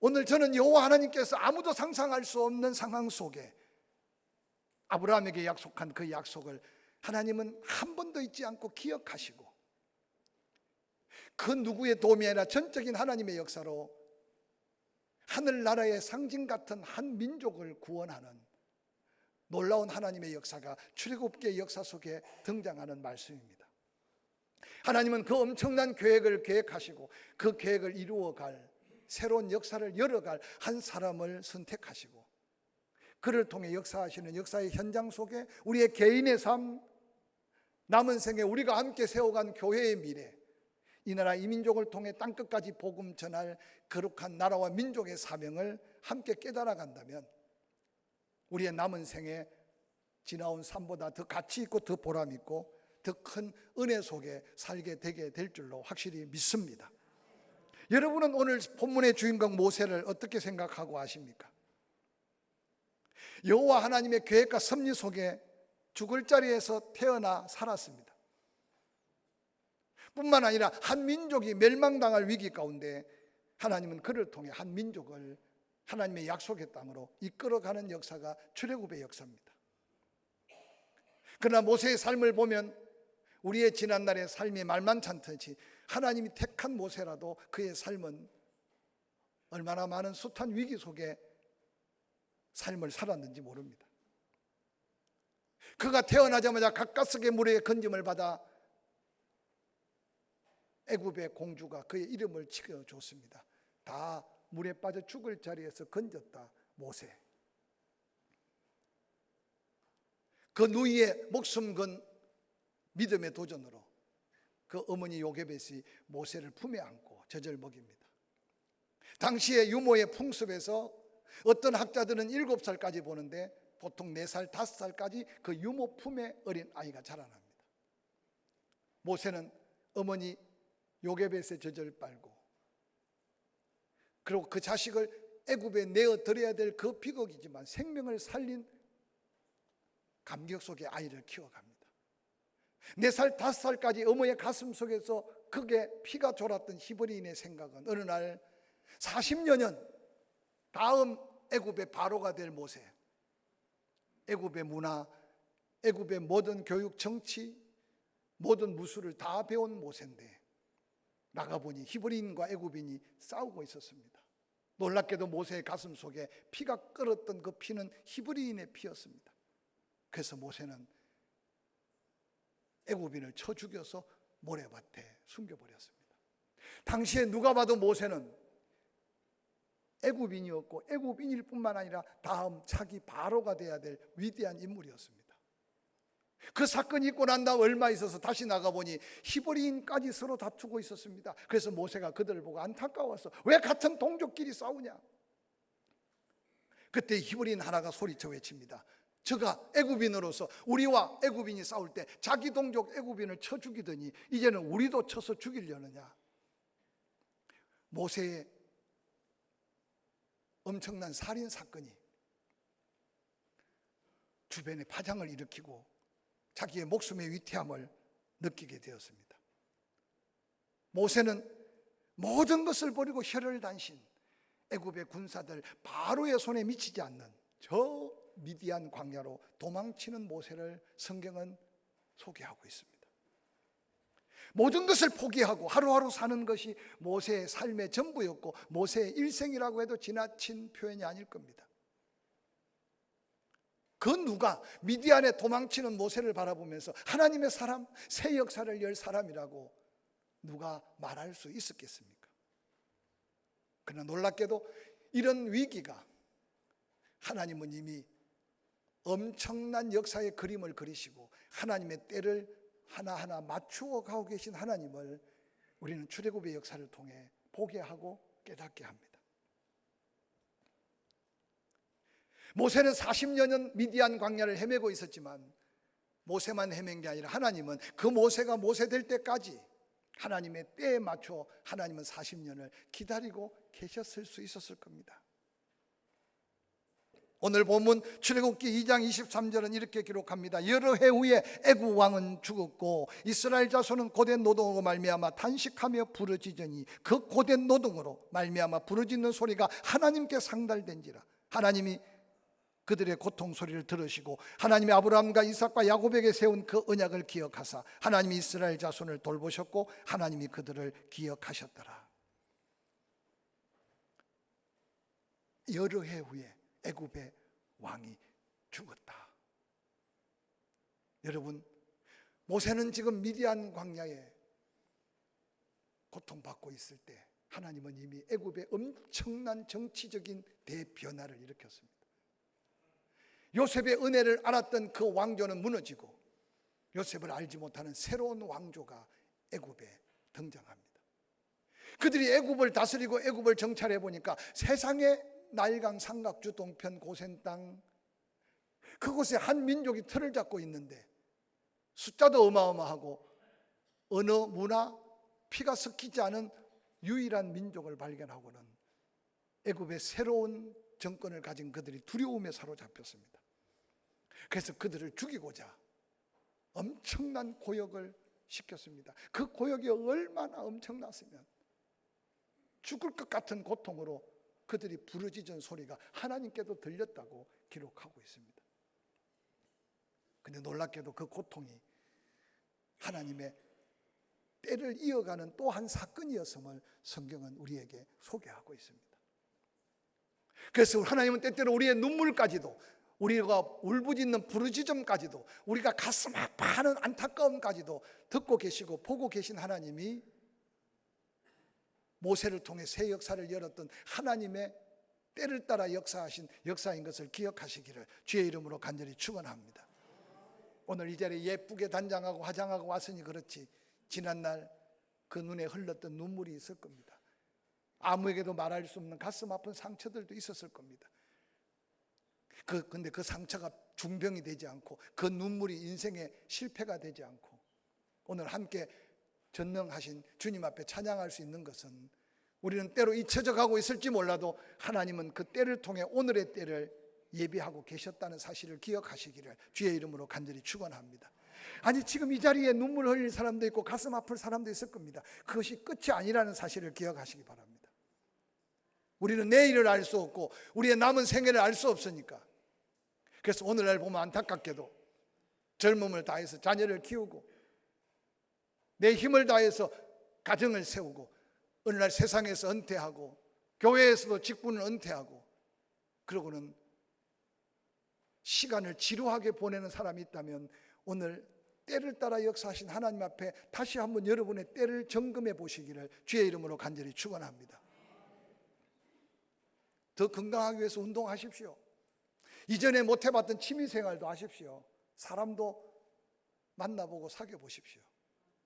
오늘 저는 여호와 하나님께서 아무도 상상할 수 없는 상황 속에 아브라함에게 약속한 그 약속을 하나님은 한 번도 잊지 않고 기억하시고, 그 누구의 도움이 아니라 전적인 하나님의 역사로 하늘나라의 상징 같은 한 민족을 구원하는 놀라운 하나님의 역사가 출애굽기의 역사 속에 등장하는 말씀입니다. 하나님은 그 엄청난 계획을 계획하시고 그 계획을 이루어갈, 새로운 역사를 열어갈 한 사람을 선택하시고, 그를 통해 역사하시는 역사의 현장 속에 우리의 개인의 삶, 남은 생에 우리가 함께 세워간 교회의 미래, 이 나라 이 민족을 통해 땅끝까지 복음 전할 거룩한 나라와 민족의 사명을 함께 깨달아 간다면 우리의 남은 생에 지나온 삶보다 더 가치 있고 더 보람 있고 더 큰 은혜 속에 살게 되게 될 줄로 확실히 믿습니다. 여러분은 오늘 본문의 주인공 모세를 어떻게 생각하고 아십니까? 여호와 하나님의 계획과 섭리 속에 죽을 자리에서 태어나 살았습니다. 뿐만 아니라 한 민족이 멸망당할 위기 가운데 하나님은 그를 통해 한 민족을 하나님의 약속의 땅으로 이끌어가는 역사가 출애굽의 역사입니다. 그러나 모세의 삶을 보면 우리의 지난날의 삶이 말만찮듯이 하나님이 택한 모세라도 그의 삶은 얼마나 많은 숱한 위기 속에 삶을 살았는지 모릅니다. 그가 태어나자마자 가까스게 물에 건짐을 받아 애굽의 공주가 그의 이름을 지어줬습니다. 다 물에 빠져 죽을 자리에서 건졌다 모세. 그 누이의 목숨 건 믿음의 도전으로 그 어머니 요게벳이 모세를 품에 안고 젖을 먹입니다. 당시의 유모의 풍습에서 어떤 학자들은 7살까지 보는데 보통 4살, 5살까지 그 유모 품에 어린 아이가 자라납니다. 모세는 어머니 요게벳의 젖을 빨고 그리고 그 자식을 애굽에 내어드려야 될 그 비극이지만 생명을 살린 감격 속에 아이를 키워갑니다. 4살, 5살까지 어머니의 가슴 속에서 극에 피가 졸았던 히브리인의 생각은 어느 날 40여 년 다음 애굽의 바로가 될 모세, 애굽의 문화, 애굽의 모든 교육, 정치, 모든 무술을 다 배운 모세인데 나가보니 히브리인과 애굽인이 싸우고 있었습니다. 놀랍게도 모세의 가슴 속에 피가 끓었던 그 피는 히브리인의 피였습니다. 그래서 모세는 애굽인을 쳐 죽여서 모래밭에 숨겨버렸습니다. 당시에 누가 봐도 모세는 애굽인이었고 애굽인일 뿐만 아니라 다음 차기 바로가 돼야 될 위대한 인물이었습니다. 그 사건이 있고 난 다음 얼마 있어서 다시 나가보니 히브리인까지 서로 다투고 있었습니다. 그래서 모세가 그들을 보고 안타까워서 왜 같은 동족끼리 싸우냐. 그때 히브리인 하나가 소리쳐 외칩니다. 저가 애굽인으로서 우리와 애굽인이 싸울 때 자기 동족 애굽인을 쳐 죽이더니 이제는 우리도 쳐서 죽이려느냐. 모세의 엄청난 살인 사건이 주변에 파장을 일으키고 자기의 목숨의 위태함을 느끼게 되었습니다. 모세는 모든 것을 버리고 혈혈단신 애굽의 군사들 바로의 손에 미치지 않는 저 미디안 광야로 도망치는 모세를 성경은 소개하고 있습니다. 모든 것을 포기하고 하루하루 사는 것이 모세의 삶의 전부였고 모세의 일생이라고 해도 지나친 표현이 아닐 겁니다. 그 누가 미디안에 도망치는 모세를 바라보면서 하나님의 사람, 새 역사를 열 사람이라고 누가 말할 수 있었겠습니까? 그러나 놀랍게도 이런 위기가 하나님은 이미 엄청난 역사의 그림을 그리시고 하나님의 때를 하나하나 맞추어 가고 계신 하나님을 우리는 출애굽의 역사를 통해 보게 하고 깨닫게 합니다. 모세는 40여 년 미디안 광야를 헤매고 있었지만 모세만 헤맨 게 아니라 하나님은 그 모세가 모세 될 때까지 하나님의 때에 맞춰 하나님은 40년을 기다리고 계셨을 수 있었을 겁니다. 오늘 본문 출애굽기 2장 23절은 이렇게 기록합니다. 여러 해 후에 애굽 왕은 죽었고 이스라엘 자손은 고된 노동으로 말미암아 탄식하며 부르짖으니 그 고된 노동으로 말미암아 부르짖는 소리가 하나님께 상달된지라. 하나님이 그들의 고통 소리를 들으시고 하나님이 아브라함과 이삭과 야곱에게 세운 그 언약을 기억하사 하나님이 이스라엘 자손을 돌보셨고 하나님이 그들을 기억하셨더라. 여러 해 후에 애굽의 왕이 죽었다. 여러분, 모세는 지금 미디안 광야에 고통받고 있을 때 하나님은 이미 애굽에 엄청난 정치적인 대변화를 일으켰습니다. 요셉의 은혜를 알았던 그 왕조는 무너지고 요셉을 알지 못하는 새로운 왕조가 애굽에 등장합니다. 그들이 애굽을 다스리고 애굽을 정찰해 보니까 세상에 나일강 삼각주 동편 고센 땅 그곳에 한 민족이 틀을 잡고 있는데 숫자도 어마어마하고 언어, 문화, 피가 섞이지 않은 유일한 민족을 발견하고는 애굽의 새로운 정권을 가진 그들이 두려움에 사로잡혔습니다. 그래서 그들을 죽이고자 엄청난 고역을 시켰습니다. 그 고역이 얼마나 엄청났으면 죽을 것 같은 고통으로 그들이 부르짖은 소리가 하나님께도 들렸다고 기록하고 있습니다. 근데 놀랍게도 그 고통이 하나님의 때를 이어가는 또 한 사건이었음을 성경은 우리에게 소개하고 있습니다. 그래서 하나님은 때때로 우리의 눈물까지도, 우리가 울부짖는 부르짖음까지도, 우리가 가슴 아파하는 안타까움까지도 듣고 계시고 보고 계신 하나님이 모세를 통해 새 역사를 열었던 하나님의 때를 따라 역사하신 역사인 것을 기억하시기를 주의 이름으로 간절히 축원합니다. 오늘 이 자리에 예쁘게 단장하고 화장하고 왔으니 그렇지 지난날 그 눈에 흘렀던 눈물이 있을 겁니다. 아무에게도 말할 수 없는 가슴 아픈 상처들도 있었을 겁니다. 근데 그 상처가 중병이 되지 않고 그 눈물이 인생의 실패가 되지 않고 오늘 함께 전능하신 주님 앞에 찬양할 수 있는 것은 우리는 때로 잊혀져 가고 있을지 몰라도 하나님은 그 때를 통해 오늘의 때를 예비하고 계셨다는 사실을 기억하시기를 주의 이름으로 간절히 축원합니다. 아니 지금 이 자리에 눈물 흘릴 사람도 있고 가슴 아플 사람도 있을 겁니다. 그것이 끝이 아니라는 사실을 기억하시기 바랍니다. 우리는 내일을 알 수 없고 우리의 남은 생애를 알 수 없으니까 그래서 오늘날 보면 안타깝게도 젊음을 다해서 자녀를 키우고 내 힘을 다해서 가정을 세우고 어느 날 세상에서 은퇴하고 교회에서도 직분을 은퇴하고 그러고는 시간을 지루하게 보내는 사람이 있다면 오늘 때를 따라 역사하신 하나님 앞에 다시 한번 여러분의 때를 점검해 보시기를 주의 이름으로 간절히 축원합니다. 더 건강하기 위해서 운동하십시오. 이전에 못 해봤던 취미생활도 하십시오. 사람도 만나보고 사귀어 보십시오.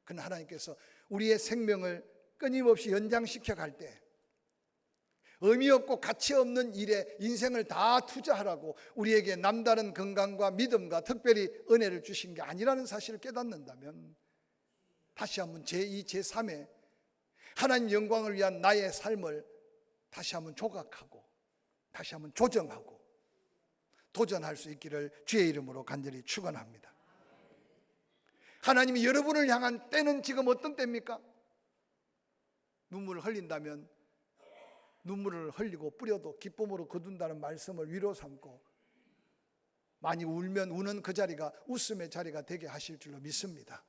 그러나 하나님께서 우리의 생명을 끊임없이 연장시켜 갈 때 의미 없고 가치 없는 일에 인생을 다 투자하라고 우리에게 남다른 건강과 믿음과 특별히 은혜를 주신 게 아니라는 사실을 깨닫는다면 다시 한번 제2, 제3의 하나님 영광을 위한 나의 삶을 다시 한번 조각하고 다시 한번 조정하고 도전할 수 있기를 주의 이름으로 간절히 축원합니다. 하나님이 여러분을 향한 때는 지금 어떤 때입니까? 눈물을 흘린다면 눈물을 흘리고 뿌려도 기쁨으로 거둔다는 말씀을 위로 삼고 많이 울면 우는 그 자리가 웃음의 자리가 되게 하실 줄로 믿습니다.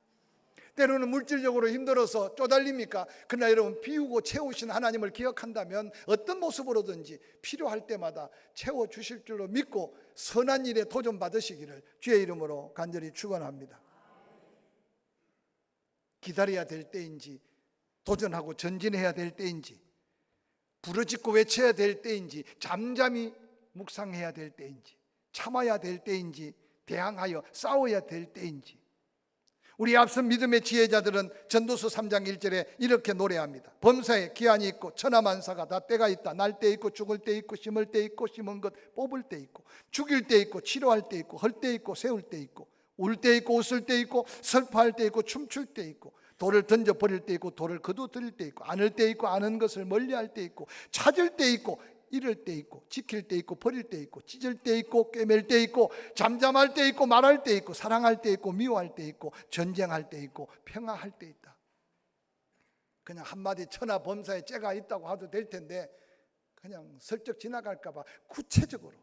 때로는 물질적으로 힘들어서 쪼달립니까? 그러나 여러분 비우고 채우신 하나님을 기억한다면 어떤 모습으로든지 필요할 때마다 채워주실 줄로 믿고 선한 일에 도전받으시기를 주의 이름으로 간절히 축원합니다. 기다려야 될 때인지 도전하고 전진해야 될 때인지 부르짖고 외쳐야 될 때인지 잠잠히 묵상해야 될 때인지 참아야 될 때인지 대항하여 싸워야 될 때인지 우리 앞선 믿음의 지혜자들은 전도서 3장 1절에 이렇게 노래합니다. 범사에 기한이 있고 천하만사가 다 때가 있다. 날 때 있고 죽을 때 있고 심을 때 있고 심은 것 뽑을 때 있고 죽일 때 있고 치료할 때 있고 헐 때 있고 세울 때 있고 울 때 있고 웃을 때 있고 슬퍼할 때 있고 춤출 때 있고 돌을 던져버릴 때 있고 돌을 거두드릴 때 있고 안을 때 있고 아는 것을 멀리할 때 있고 찾을 때 있고 잃을 때 있고, 지킬 때 있고, 버릴 때 있고, 찢을 때 있고, 꿰맬 때 있고, 잠잠할 때 있고, 말할 때 있고, 사랑할 때 있고, 미워할 때 있고, 전쟁할 때 있고, 평화할 때 있다. 그냥 한마디 천하 범사에 째가 있다고 해도 될 텐데 그냥 슬쩍 지나갈까 봐 구체적으로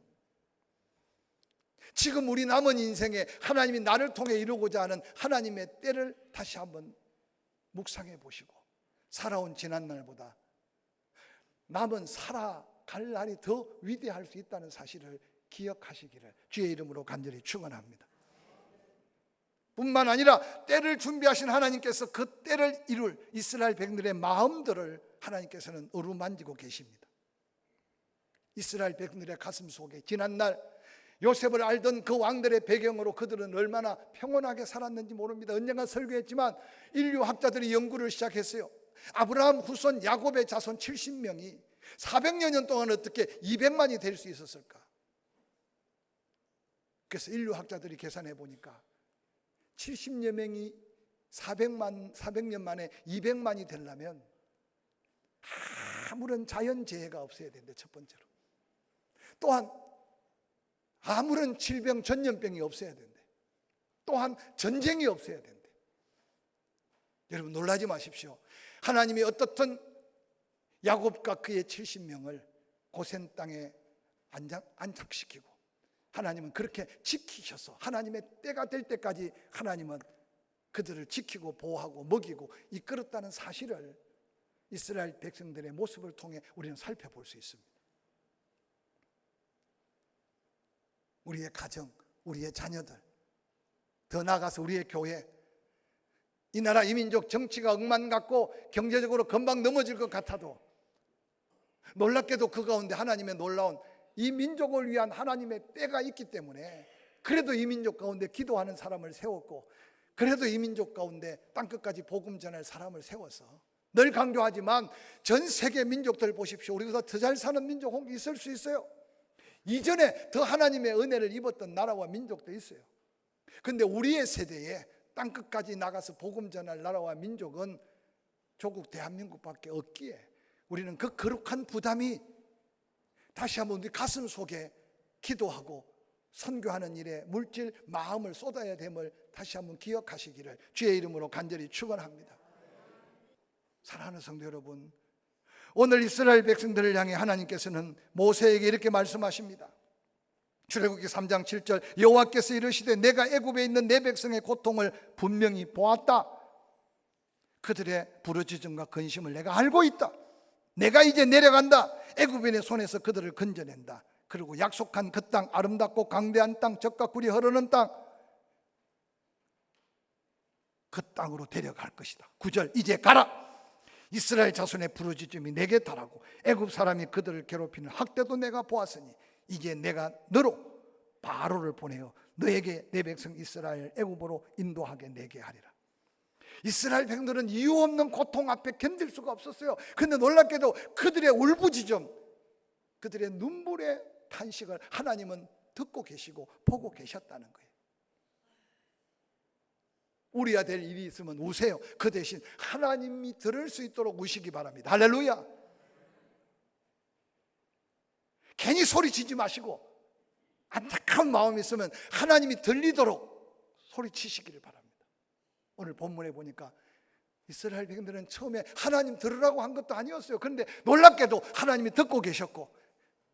지금 우리 남은 인생에 하나님이 나를 통해 이루고자 하는 하나님의 때를 다시 한번 묵상해 보시고, 살아온 지난날보다 남은 살아갈 날이 더 위대할 수 있다는 사실을 기억하시기를 주의 이름으로 간절히 축원합니다. 뿐만 아니라 때를 준비하신 하나님께서 그 때를 이룰 이스라엘 백성들의 마음들을 하나님께서는 어루만지고 계십니다. 이스라엘 백성들의 가슴 속에 지난날 요셉을 알던 그 왕들의 배경으로 그들은 얼마나 평온하게 살았는지 모릅니다. 언젠가 설교했지만 인류학자들이 연구를 시작했어요. 아브라함 후손 야곱의 자손 70명이 400여 년 동안 어떻게 200만이 될 수 있었을까? 그래서 인류학자들이 계산해 보니까 70여 명이 400년 만에 200만이 되려면 아무런 자연재해가 없어야 된대, 첫 번째로. 또한 아무런 질병, 전염병이 없어야 된대. 또한 전쟁이 없어야 된대. 여러분 놀라지 마십시오. 하나님이 어떻든 야곱과 그의 70명을 고센 땅에 안착시키고 하나님은 그렇게 지키셔서 하나님의 때가 될 때까지 하나님은 그들을 지키고 보호하고 먹이고 이끌었다는 사실을 이스라엘 백성들의 모습을 통해 우리는 살펴볼 수 있습니다. 우리의 가정, 우리의 자녀들, 더 나아가서 우리의 교회, 이 나라 이 민족 정치가 엉망 같고 경제적으로 금방 넘어질 것 같아도 놀랍게도 그 가운데 하나님의 놀라운 이 민족을 위한 하나님의 때가 있기 때문에 그래도 이 민족 가운데 기도하는 사람을 세웠고, 그래도 이 민족 가운데 땅끝까지 복음 전할 사람을 세워서, 늘 강조하지만 전 세계 민족들 보십시오. 우리보다 더 잘 사는 민족 혹 있을 수 있어요. 이전에 더 하나님의 은혜를 입었던 나라와 민족도 있어요. 그런데 우리의 세대에 땅끝까지 나가서 복음 전할 나라와 민족은 조국 대한민국밖에 없기에 우리는 그 거룩한 부담이 다시 한번 우리 가슴 속에 기도하고 선교하는 일에 물질 마음을 쏟아야 됨을 다시 한번 기억하시기를 주의 이름으로 간절히 축원합니다. 사랑하는 성도 여러분, 오늘 이스라엘 백성들을 향해 하나님께서는 모세에게 이렇게 말씀하십니다. 출애굽기 3장 7절, 여호와께서 이르시되 내가 애굽에 있는 내 백성의 고통을 분명히 보았다. 그들의 부르짖음과 근심을 내가 알고 있다. 내가 이제 내려간다. 애굽인의 손에서 그들을 건져낸다. 그리고 약속한 그 땅, 아름답고 강대한 땅, 젖과 꿀이 흐르는 땅, 그 땅으로 데려갈 것이다. 9절, 이제 가라. 이스라엘 자손의 부르짖음이 내게 달하고 애굽 사람이 그들을 괴롭히는 학대도 내가 보았으니 이제 내가 너로 바로를 보내어 너에게 내 백성 이스라엘 애굽으로 인도하게 내게 하리라. 이스라엘 백성들은 이유 없는 고통 앞에 견딜 수가 없었어요. 그런데 놀랍게도 그들의 울부짖음, 그들의 눈물의 탄식을 하나님은 듣고 계시고 보고 계셨다는 거예요. 우리야 될 일이 있으면 우세요. 그 대신 하나님이 들을 수 있도록 우시기 바랍니다. 할렐루야. 괜히 소리치지 마시고 안타까운 마음이 있으면 하나님이 들리도록 소리치시기를 바랍니다. 오늘 본문에 보니까 이스라엘 백성들은 처음에 하나님 들으라고 한 것도 아니었어요. 그런데 놀랍게도 하나님이 듣고 계셨고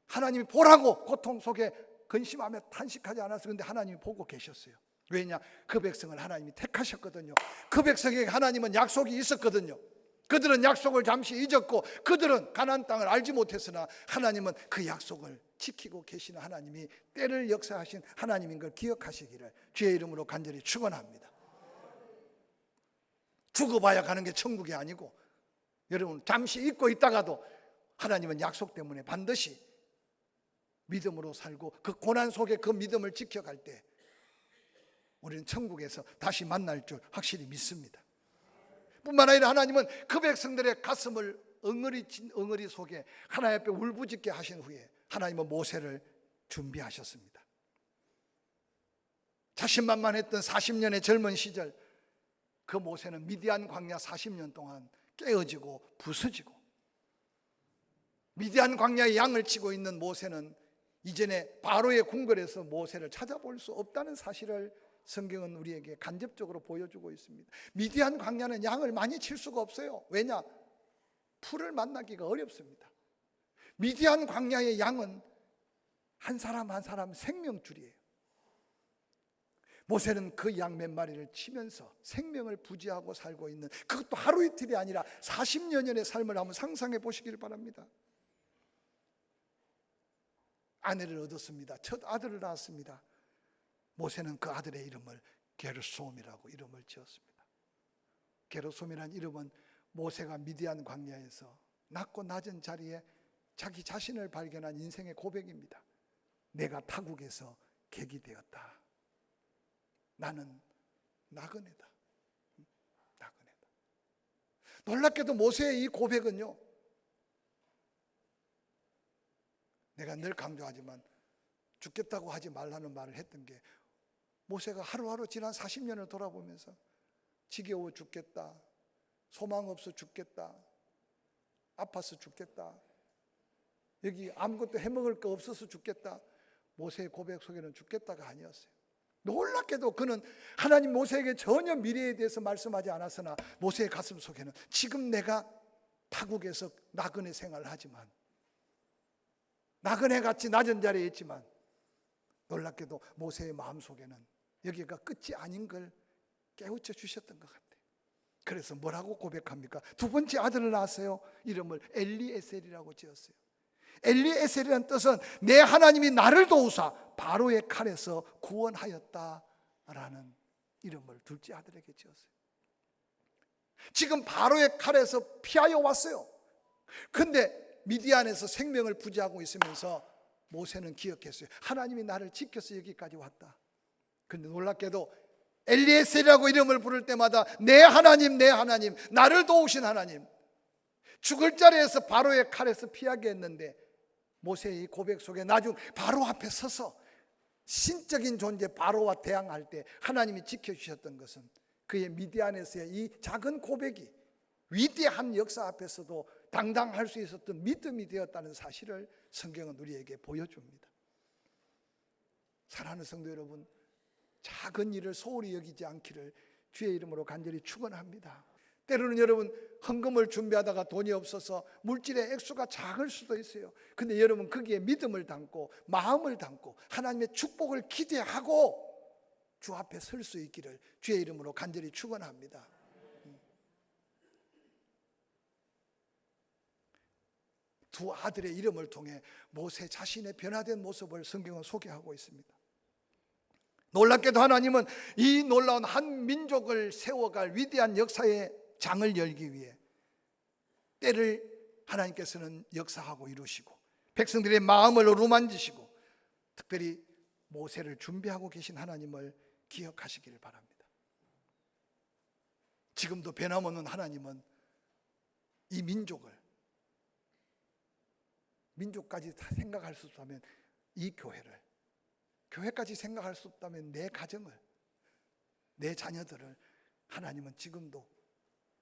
하나님이 보라고 고통 속에 근심하며 탄식하지 않았어요. 그런데 하나님이 보고 계셨어요. 왜냐? 그 백성을 하나님이 택하셨거든요. 그 백성에게 하나님은 약속이 있었거든요. 그들은 약속을 잠시 잊었고 그들은 가나안 땅을 알지 못했으나 하나님은 그 약속을 지키고 계시는 하나님이 때를 역사하신 하나님인 걸 기억하시기를 주의 이름으로 간절히 축원합니다. 죽어봐야 가는 게 천국이 아니고 여러분 잠시 잊고 있다가도 하나님은 약속 때문에 반드시 믿음으로 살고 그 고난 속에 그 믿음을 지켜갈 때 우리는 천국에서 다시 만날 줄 확실히 믿습니다. 뿐만 아니라 하나님은 그 백성들의 가슴을 엉어리 속에 하나님 앞에 울부짖게 하신 후에 하나님은 모세를 준비하셨습니다. 자신만만했던 40년의 젊은 시절 그 모세는 미디안 광야 40년 동안 깨어지고 부서지고 미디안 광야에 양을 치고 있는 모세는 이전에 바로의 궁궐에서 모세를 찾아볼 수 없다는 사실을 성경은 우리에게 간접적으로 보여주고 있습니다. 미디안 광야는 양을 많이 칠 수가 없어요. 왜냐? 풀을 만나기가 어렵습니다. 미디안 광야의 양은 한 사람 한 사람 생명줄이에요. 모세는 그 양 몇 마리를 치면서 생명을 부지하고 살고 있는, 그것도 하루 이틀이 아니라 40여 년의 삶을 한번 상상해 보시길 바랍니다. 아내를 얻었습니다. 첫 아들을 낳았습니다. 모세는 그 아들의 이름을 게르솜이라고 이름을 지었습니다. 게르솜이라는 이름은 모세가 미디안 광야에서 낮고 낮은 자리에 자기 자신을 발견한 인생의 고백입니다. 내가 타국에서 객이 되었다. 나는 나그네다. 나그네다. 놀랍게도 모세의 이 고백은요, 내가 늘 강조하지만 죽겠다고 하지 말라는 말을 했던 게, 모세가 하루하루 지난 40년을 돌아보면서 지겨워 죽겠다, 소망 없어 죽겠다, 아파서 죽겠다, 여기 아무것도 해먹을 거 없어서 죽겠다, 모세의 고백 속에는 죽겠다가 아니었어요. 놀랍게도 그는 하나님 모세에게 전혀 미래에 대해서 말씀하지 않았으나 모세의 가슴 속에는 지금 내가 타국에서 나그네 생활을 하지만, 나그네같이 낮은 자리에 있지만, 놀랍게도 모세의 마음속에는 여기가 끝이 아닌 걸 깨우쳐 주셨던 것 같아요. 그래서 뭐라고 고백합니까? 두 번째 아들을 낳았어요. 이름을 엘리에셀이라고 지었어요. 엘리에셀이라는 뜻은 내 하나님이 나를 도우사 바로의 칼에서 구원하였다라는 이름을 둘째 아들에게 지었어요. 지금 바로의 칼에서 피하여 왔어요. 근데 미디안에서 생명을 부지하고 있으면서 모세는 기억했어요. 하나님이 나를 지켜서 여기까지 왔다. 근데 놀랍게도 엘리에셀이라고 이름을 부를 때마다 내 하나님, 내 하나님, 나를 도우신 하나님, 죽을 자리에서 바로의 칼에서 피하게 했는데, 모세의 고백 속에 나중 바로 앞에 서서 신적인 존재 바로와 대항할 때 하나님이 지켜주셨던 것은 그의 미디안에서의 이 작은 고백이 위대한 역사 앞에서도 당당할 수 있었던 믿음이 되었다는 사실을 성경은 우리에게 보여줍니다. 사랑하는 성도 여러분, 작은 일을 소홀히 여기지 않기를 주의 이름으로 간절히 축원합니다. 때로는 여러분 헌금을 준비하다가 돈이 없어서 물질의 액수가 작을 수도 있어요. 근데 여러분 거기에 믿음을 담고 마음을 담고 하나님의 축복을 기대하고 주 앞에 설 수 있기를 주의 이름으로 간절히 축원합니다. 두 아들의 이름을 통해 모세 자신의 변화된 모습을 성경은 소개하고 있습니다. 놀랍게도 하나님은 이 놀라운 한 민족을 세워갈 위대한 역사의 장을 열기 위해 때를 하나님께서는 역사하고 이루시고 백성들의 마음을 어루만지시고 특별히 모세를 준비하고 계신 하나님을 기억하시기를 바랍니다. 지금도 변함없는 하나님은 이 민족까지 다 생각할 수 없다면 이 교회까지 생각할 수 없다면 내 가정을, 내 자녀들을 하나님은 지금도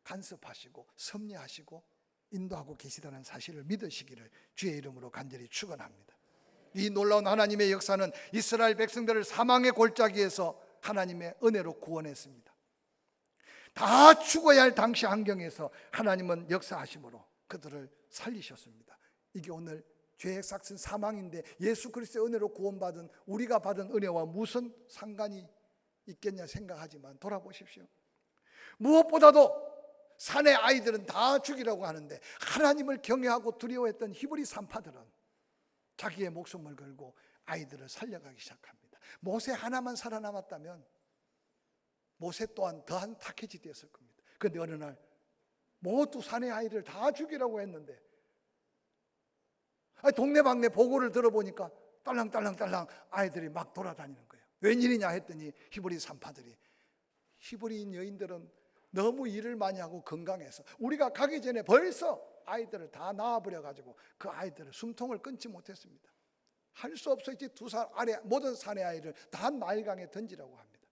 간섭하시고 섭리하시고 인도하고 계시다는 사실을 믿으시기를 주의 이름으로 간절히 축원합니다. 이 놀라운 하나님의 역사는 이스라엘 백성들을 사망의 골짜기에서 하나님의 은혜로 구원했습니다. 다 죽어야 할 당시 환경에서 하나님은 역사하심으로 그들을 살리셨습니다. 이게 오늘 죄의 삭슨 사망인데 예수 그리스도의 은혜로 구원받은 우리가 받은 은혜와 무슨 상관이 있겠냐 생각하지만 돌아보십시오. 무엇보다도 산의 아이들은 다 죽이라고 하는데 하나님을 경외하고 두려워했던 히브리 산파들은 자기의 목숨을 걸고 아이들을 살려가기 시작합니다. 모세 하나만 살아남았다면 모세 또한 더한 타켓이 되었을 겁니다. 그런데 어느 날 모두 산의 아이를 다 죽이라고 했는데 동네방네 보고를 들어보니까 딸랑딸랑딸랑 아이들이 막 돌아다니는 거예요. 웬일이냐 했더니 히브리 산파들이, 히브리인 여인들은 너무 일을 많이 하고 건강해서 우리가 가기 전에 벌써 아이들을 다 낳아버려가지고 그 아이들을 숨통을 끊지 못했습니다. 할 수 없었지 두 살 아래 모든 산의 아이를 다 나일강에 던지라고 합니다.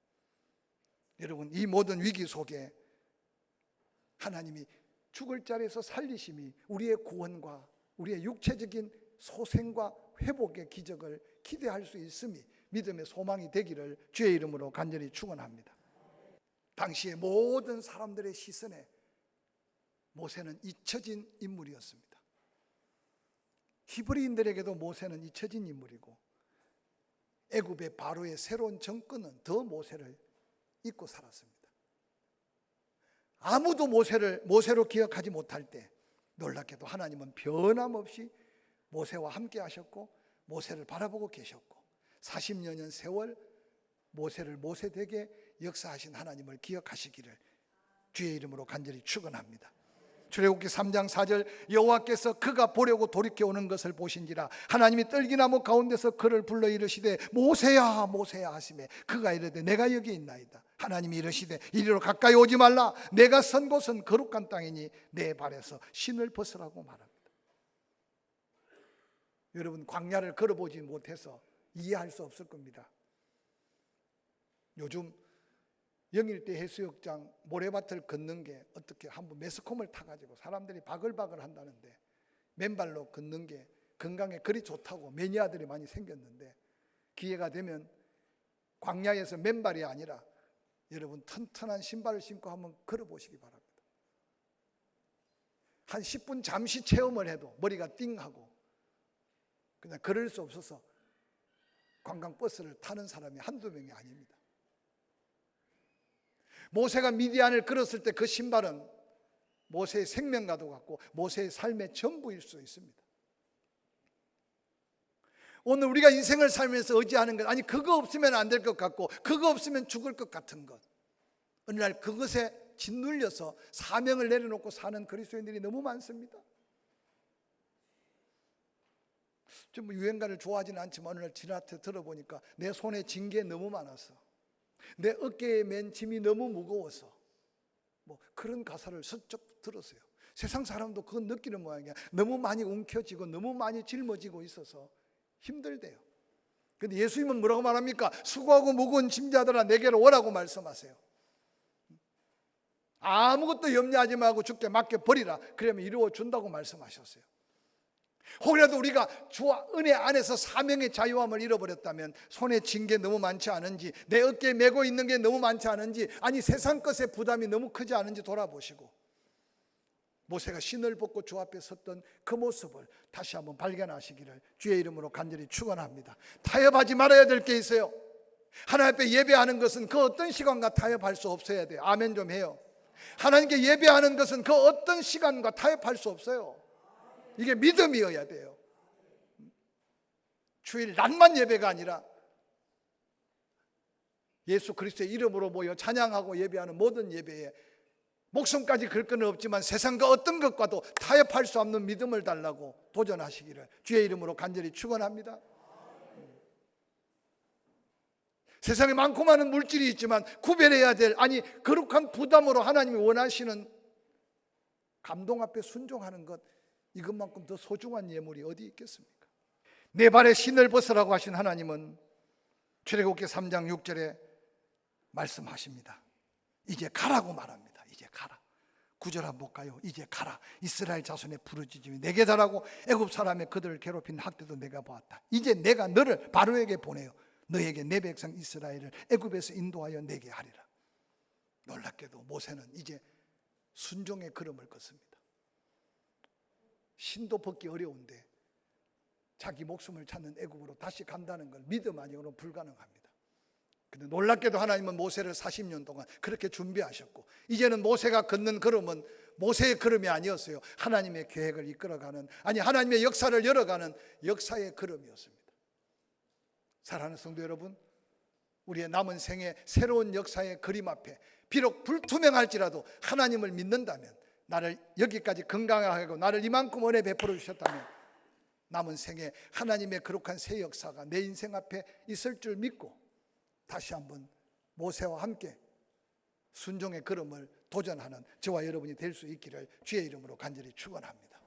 여러분 이 모든 위기 속에 하나님이 죽을 자리에서 살리심이 우리의 구원과 우리의 육체적인 소생과 회복의 기적을 기대할 수 있음이 믿음의 소망이 되기를 주의 이름으로 간절히 축원합니다. 당시의 모든 사람들의 시선에 모세는 잊혀진 인물이었습니다. 히브리인들에게도 모세는 잊혀진 인물이고 애굽의 바로의 새로운 정권은 더 모세를 잊고 살았습니다. 아무도 모세로 기억하지 못할 때 놀랍게도 하나님은 변함없이 모세와 함께 하셨고 모세를 바라보고 계셨고 40여년 세월 모세를 모세되게 역사하신 하나님을 기억하시기를 주의 이름으로 간절히 축원합니다. 출애굽기 3장 4절 여호와께서 그가 보려고 돌이켜오는 것을 보신지라 하나님이 떨기나무 가운데서 그를 불러 이르시되 모세야 모세야 하시매 그가 이르되 내가 여기 있나이다. 하나님이 이르시되 이리로 가까이 오지 말라 내가 선 곳은 거룩한 땅이니 내 발에서 신을 벗으라고 말합니다. 여러분 광야를 걸어보지 못해서 이해할 수 없을 겁니다. 요즘 영일대 해수욕장 모래밭을 걷는 게 어떻게 한번 매스컴을 타가지고 사람들이 바글바글 한다는데 맨발로 걷는 게 건강에 그리 좋다고 매니아들이 많이 생겼는데 기회가 되면 광야에서 맨발이 아니라 여러분 튼튼한 신발을 신고 한번 걸어보시기 바랍니다. 한 10분 잠시 체험을 해도 머리가 띵하고 그냥 걸을 수 없어서 관광버스를 타는 사람이 한두 명이 아닙니다. 모세가 미디안을 걸었을 때 그 신발은 모세의 생명과도 같고 모세의 삶의 전부일 수 있습니다. 오늘 우리가 인생을 살면서 의지하는 것, 아니 그거 없으면 안 될 것 같고 그거 없으면 죽을 것 같은 것, 어느 날 그것에 짓눌려서 사명을 내려놓고 사는 그리스도인들이 너무 많습니다. 좀 유행가를 좋아하지는 않지만 어느 날 지나쳐 들어보니까 내 손에 쥔 게 너무 많아서 내 어깨에 맨 짐이 너무 무거워서 뭐 그런 가사를 슬쩍 들었어요. 세상 사람도 그건 느끼는 모양이야. 너무 많이 움켜쥐고 너무 많이 짊어지고 있어서 힘들대요. 그런데 예수님은 뭐라고 말합니까? 수고하고 무거운 짐자들아 내게로 오라고 말씀하세요. 아무것도 염려하지 말고 주께 맡겨버리라. 그러면 이루어 준다고 말씀하셨어요. 혹이라도 우리가 주와 은혜 안에서 사명의 자유함을 잃어버렸다면 손에 쥔 게 너무 많지 않은지, 내 어깨에 메고 있는 게 너무 많지 않은지, 아니 세상 것의 부담이 너무 크지 않은지 돌아보시고 모세가 신을 벗고 주 앞에 섰던 그 모습을 다시 한번 발견하시기를 주의 이름으로 간절히 축원합니다. 타협하지 말아야 될 게 있어요. 하나님 앞에 예배하는 것은 그 어떤 시간과 타협할 수 없어야 돼요. 아멘 좀 해요. 하나님께 예배하는 것은 그 어떤 시간과 타협할 수 없어요. 이게 믿음이어야 돼요. 주일 낮만 예배가 아니라 예수 그리스도의 이름으로 모여 찬양하고 예배하는 모든 예배에 목숨까지 걸 건 없지만 세상과 어떤 것과도 타협할 수 없는 믿음을 달라고 도전하시기를 주의 이름으로 간절히 축원합니다. 세상에 많고 많은 물질이 있지만 구별해야 될, 아니 거룩한 부담으로 하나님이 원하시는 감동 앞에 순종하는 것, 이것만큼 더 소중한 예물이 어디 있겠습니까? 내 발에 신을 벗으라고 하신 하나님은 출애굽기 3장 6절에 말씀하십니다. 이제 가라고 말합니다. 이제 가라. 9절 한번 볼까요? 이제 가라. 이스라엘 자손의 부르짖음이 내게 달하고 애굽 사람의 그들을 괴롭힌 학대도 내가 보았다. 이제 내가 너를 바로에게 보내요. 너에게 내 백성 이스라엘을 애굽에서 인도하여 내게 하리라. 놀랍게도 모세는 이제 순종의 걸음을 걷습니다. 신도 벗기 어려운데 자기 목숨을 찾는 애굽으로 다시 간다는 걸 믿음 아니고는 불가능합니다. 근데 놀랍게도 하나님은 모세를 40년 동안 그렇게 준비하셨고 이제는 모세가 걷는 걸음은 모세의 걸음이 아니었어요. 하나님의 계획을 이끌어가는, 아니 하나님의 역사를 열어가는 역사의 걸음이었습니다. 사랑하는 성도 여러분, 우리의 남은 생의 새로운 역사의 그림 앞에 비록 불투명할지라도 하나님을 믿는다면, 나를 여기까지 건강하게 하고 나를 이만큼 은혜 베풀어 주셨다면 남은 생에 하나님의 거룩한 새 역사가 내 인생 앞에 있을 줄 믿고 다시 한번 모세와 함께 순종의 걸음을 도전하는 저와 여러분이 될 수 있기를 주의 이름으로 간절히 축원합니다.